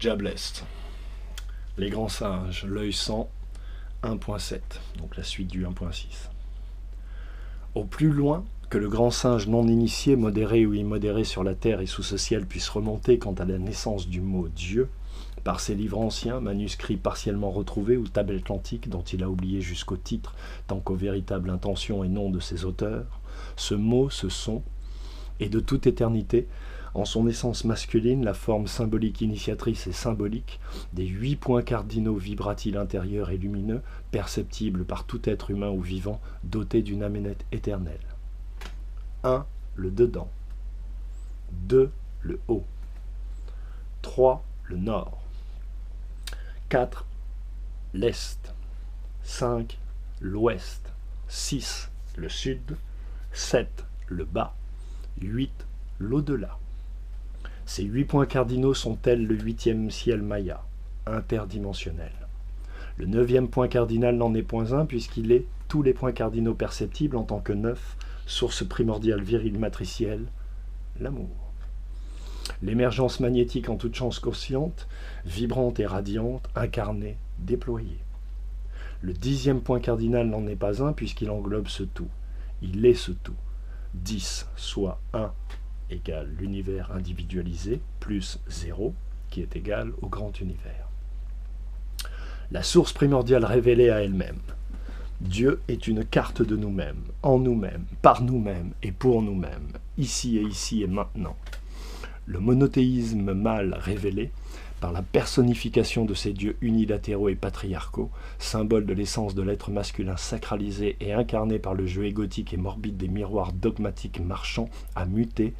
Diablest. Les grands singes, l'œil sang, 1.7, donc la suite du 1.6. Au plus loin que le grand singe non initié, modéré ou immodéré sur la terre et sous ce ciel puisse remonter quant à la naissance du mot Dieu, par ses livres anciens, manuscrits partiellement retrouvés ou tables atlantiques dont il a oublié jusqu'au titre, tant qu'aux véritables intentions et noms de ses auteurs, ce mot, ce son, est de toute éternité, en son essence masculine, la forme symbolique initiatrice et symbolique des 8 points cardinaux vibratiles intérieurs et lumineux, perceptibles par tout être humain ou vivant, doté d'une âmette éternelle. 1. Le dedans. 2. Le haut. 3. Le nord. 4. L'est. 5. L'ouest. 6. Le sud. 7. Le bas. 8. L'au-delà. Ces 8 points cardinaux sont tels le 8e ciel maya, interdimensionnel. Le 9e point cardinal n'en est point un, puisqu'il est tous les points cardinaux perceptibles en tant que 9, source primordiale virile matricielle, l'amour. L'émergence magnétique en toute chance consciente, vibrante et radiante, incarnée, déployée. Le 10e point cardinal n'en est pas un, puisqu'il englobe ce tout. Il est ce tout. 10, soit 1, égale l'univers individualisé, plus 0, qui est égal au grand univers. La source primordiale révélée à elle-même. Dieu est une carte de nous-mêmes, en nous-mêmes, par nous-mêmes et pour nous-mêmes, ici et maintenant. Le monothéisme mâle révélé, par la personnification de ces dieux unilatéraux et patriarcaux, symbole de l'essence de l'être masculin sacralisé et incarné par le jeu égotique et morbide des miroirs dogmatiques marchands, a muté,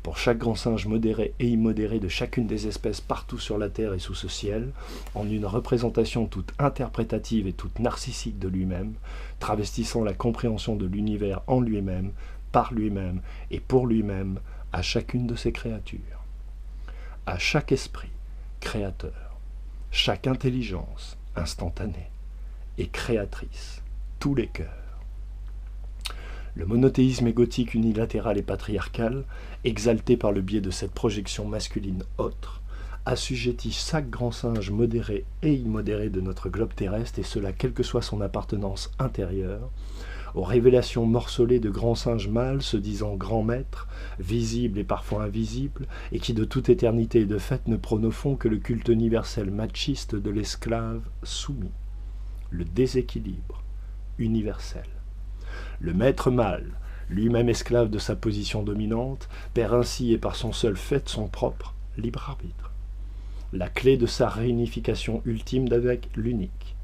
pour chaque grand singe modéré et immodéré de chacune des espèces partout sur la terre et sous ce ciel, en une représentation toute interprétative et toute narcissique de lui-même, travestissant la compréhension de l'univers en lui-même, par lui-même et pour lui-même, à chacune de ses créatures. À chaque esprit créateur, chaque intelligence instantanée et créatrice, tous les cœurs. Le monothéisme égotique unilatéral et patriarcal, exalté par le biais de cette projection masculine autre, assujettit chaque grand singe modéré et immodéré de notre globe terrestre, et cela quelle que soit son appartenance intérieure, aux révélations morcelées de grands singes mâles se disant grands maîtres, visibles et parfois invisibles, et qui de toute éternité et de fait ne pronoffont que le culte universel machiste de l'esclave soumis, le déséquilibre universel. Le maître mâle, lui-même esclave de sa position dominante, perd ainsi et par son seul fait son propre libre arbitre. La clé de sa réunification ultime d'avec l'unique.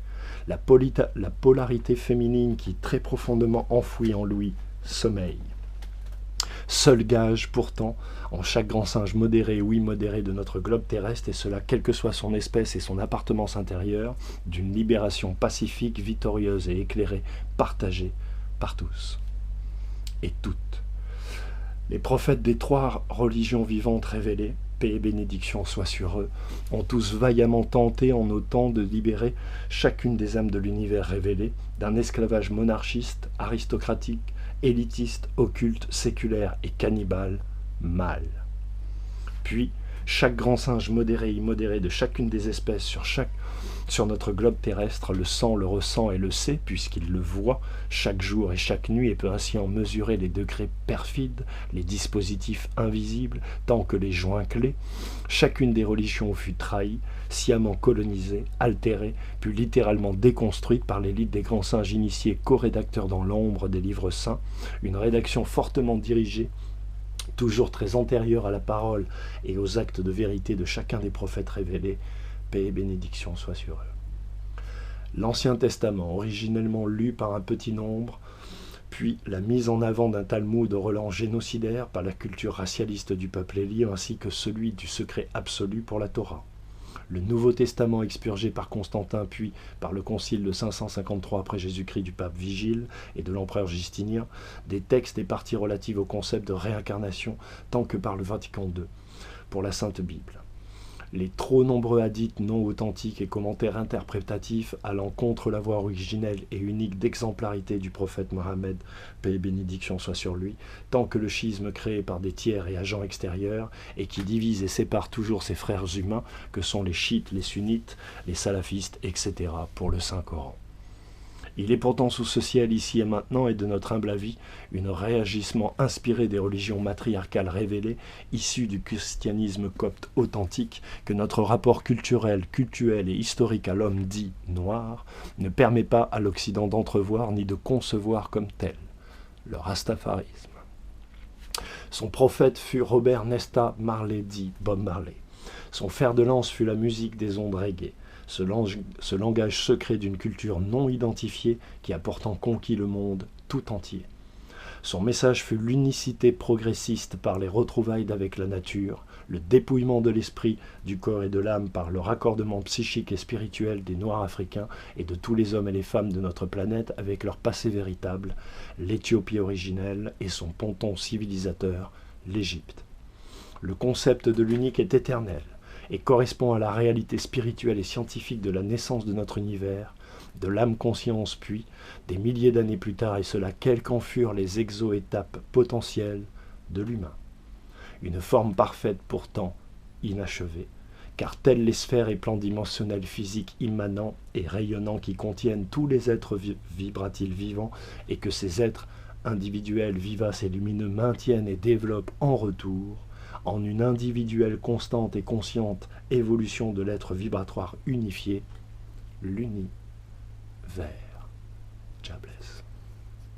La polarité féminine qui, très profondément enfouie en lui, sommeille. Seul gage, pourtant, en chaque grand singe modéré ou immodéré de notre globe terrestre, et cela quelle que soit son espèce et son appartenance intérieure, d'une libération pacifique, victorieuse et éclairée, partagée par tous et toutes. Les prophètes des 3 religions vivantes révélées, paix et bénédiction soient sur eux, ont tous vaillamment tenté en autant de libérer chacune des âmes de l'univers révélé d'un esclavage monarchiste, aristocratique, élitiste, occulte, séculaire et cannibale, mâle. Puis, chaque grand singe modéré et immodéré de chacune des espèces sur notre globe terrestre le sent, le ressent et le sait, puisqu'il le voit chaque jour et chaque nuit, et peut ainsi en mesurer les degrés perfides, les dispositifs invisibles, tant que les joints clés. Chacune des religions fut trahie, sciemment colonisée, altérée, puis littéralement déconstruite par l'élite des grands singes initiés, co-rédacteurs dans l'ombre des livres saints, une rédaction fortement dirigée, toujours très antérieure à la parole et aux actes de vérité de chacun des prophètes révélés, paix et bénédiction soient sur eux. L'Ancien Testament, originellement lu par un petit nombre, puis la mise en avant d'un Talmud au relent génocidaire par la culture racialiste du peuple élire, ainsi que celui du secret absolu pour la Torah. Le Nouveau Testament expurgé par Constantin, puis par le concile de 553 après Jésus-Christ du pape Vigile et de l'empereur Justinien, des textes et parties relatives au concept de réincarnation, tant que par le Vatican II, pour la Sainte Bible. les trop nombreux hadiths non authentiques et commentaires interprétatifs allant contre la voie originelle et unique d'exemplarité du prophète Mohammed, paix et bénédiction soit sur lui, tant que le schisme créé par des tiers et agents extérieurs, et qui divise et sépare toujours ses frères humains, que sont les chiites, les sunnites, les salafistes, etc., pour le Saint-Coran. Il est pourtant sous ce ciel, ici et maintenant, et de notre humble avis, un réagissement inspiré des religions matriarcales révélées, issues du christianisme copte authentique, que notre rapport culturel, cultuel et historique à l'homme dit noir ne permet pas à l'Occident d'entrevoir ni de concevoir comme tel, le rastafarisme. Son prophète fut Robert Nesta Marley dit Bob Marley. Son fer de lance fut la musique des ondes reggae. Ce langage secret d'une culture non identifiée qui a pourtant conquis le monde tout entier. Son message fut l'unicité progressiste par les retrouvailles d'avec la nature, le dépouillement de l'esprit, du corps et de l'âme par le raccordement psychique et spirituel des Noirs africains et de tous les hommes et les femmes de notre planète avec leur passé véritable, l'Éthiopie originelle et son ponton civilisateur, l'Égypte. Le concept de l'unique est éternel et correspond à la réalité spirituelle et scientifique de la naissance de notre univers, de l'âme-conscience puis, des milliers d'années plus tard, et cela quelles qu'en furent les exo-étapes potentielles de l'humain. Une forme parfaite pourtant inachevée, car telles les sphères et plans dimensionnels physiques immanents et rayonnants qui contiennent tous les êtres vibratiles vivants, et que ces êtres individuels, vivaces et lumineux maintiennent et développent en retour, en une individuelle constante et consciente évolution de l'être vibratoire unifié, l'univers. God bless.